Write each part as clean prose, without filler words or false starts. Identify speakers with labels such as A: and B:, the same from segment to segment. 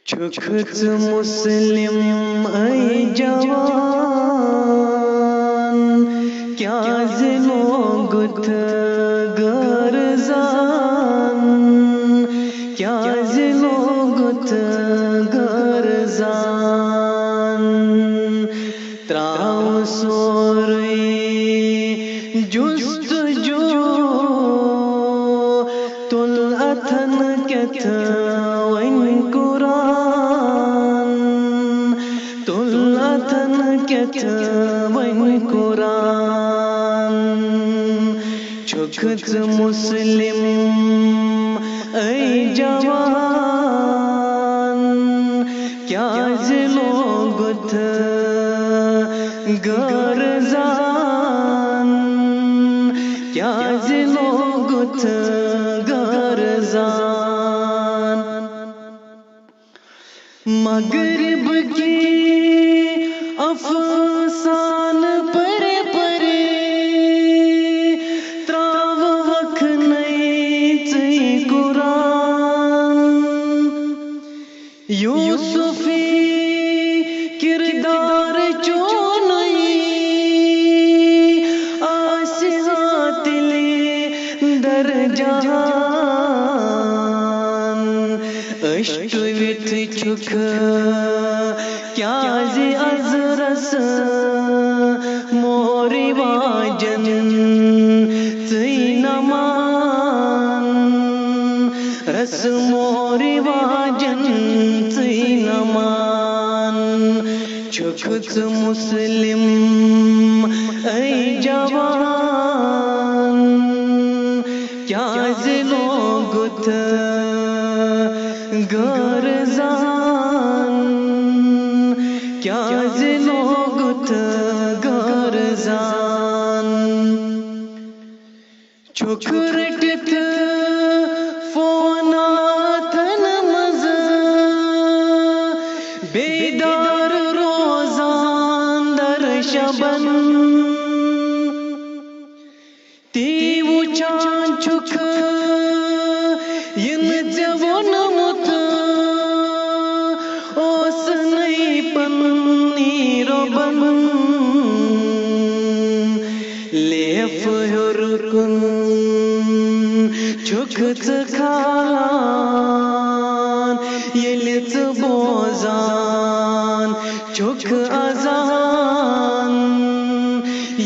A: Çöküt Muslim ay cavan, क्या ज़िलोगुत गरज़ान, क्या ज़िलोगुत गरज़ान, त्राव सोरे जुस्तजो तुल अथन केथ वन कुरान, तुल अथन केथ वन कुरान। चुखत मुस्लिम ऐ जवान, क्या ज़िलोगुत गरज़ान, क्या ज़िलोगुत गरज़ान। मगरिब की अफसान परे परे त्राव हक नहीं ची कुरान, यूसुफी किरदार चो नहीं आसिहातिले दर जहान। अष्टवित चुख क्या जी अजरस मोरी वाजन नमान, रस मोरी वाजन नमान। चुखत मुस्लिम ऐ जवान, क्या ज़िलोगुत गरज़ान, क्या ज़िलोगुत गरज़ान। चुखरटित फोनाथन मज़ बेदार रोज़ान दर शबन, तीवु चान चुख इन जवन मुत ओस नहीं पन्नी रोबन। लेफ हुरकुन चुखत खान, येलित बोजान चुख अजान,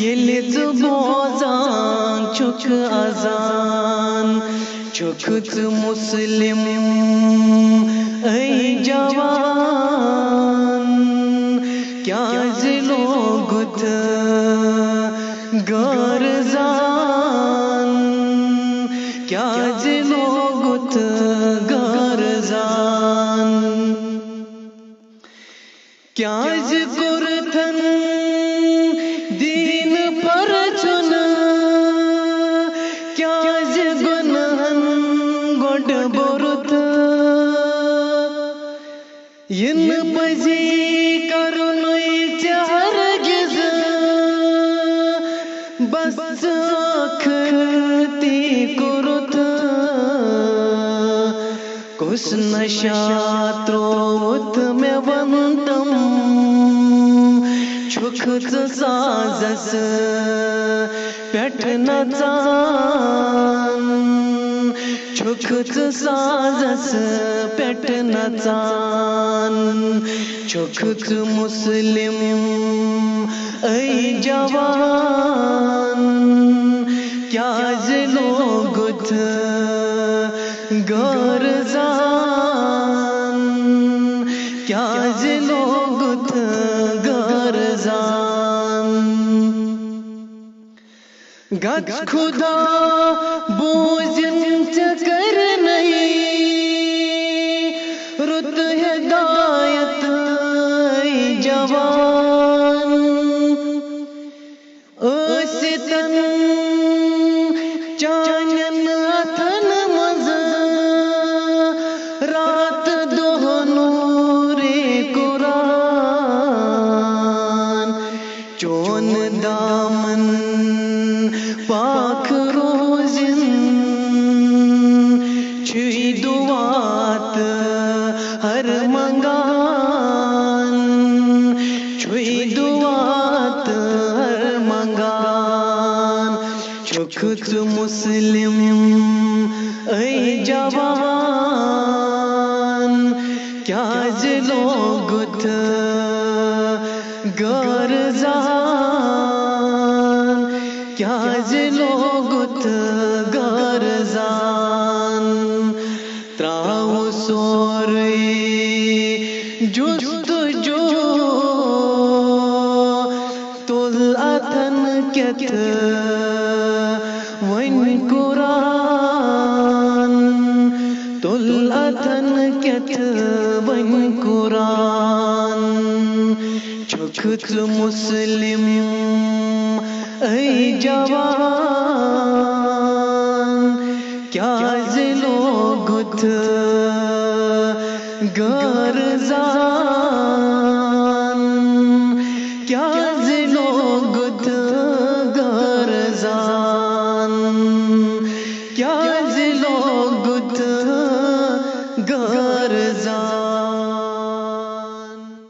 A: येलित बोजान चुख अजान। चुखत मुस्लिम ऐ जवान, क्या ज़िलोगुत गरज़ान, क्या ज़िलोगुत गरज़ान। क्या ज़िकुरथन दीन पर चुन, क्या ज़िगुनहन गोड बोरुत। इन पजी करुनुई हरगिज़ बस आखती कुरुत। कुस नशा त्रोवत में वंतम, चुखत साजस पेट नचान, चुखत साजस पेट नचान। चुखत मुस्लिम ऐ जवान, क्या ज़िलोगुत गरज़ान, क्या ज़िलोगुत गरज़ान। गच खुदा बोझन चकर नहीं, रुत हिदायत जवान। ओसितन चानन अथन मज़ रात दोह नूरे कुरान। चोन दामन पाक रोज़िन मुस्लिम ऐ जवान क्या लोगुत गरजान क्या लोगुत गरजान त्राव सोरे जुस्त जो तुल अथन केत वन कुरान तुल अथन केत वन कुरान छुखत मुस्लिम ऐ जवान क्या लोगुत गरजान क्या लोगुत गरजान क्या लोगुत गरजान।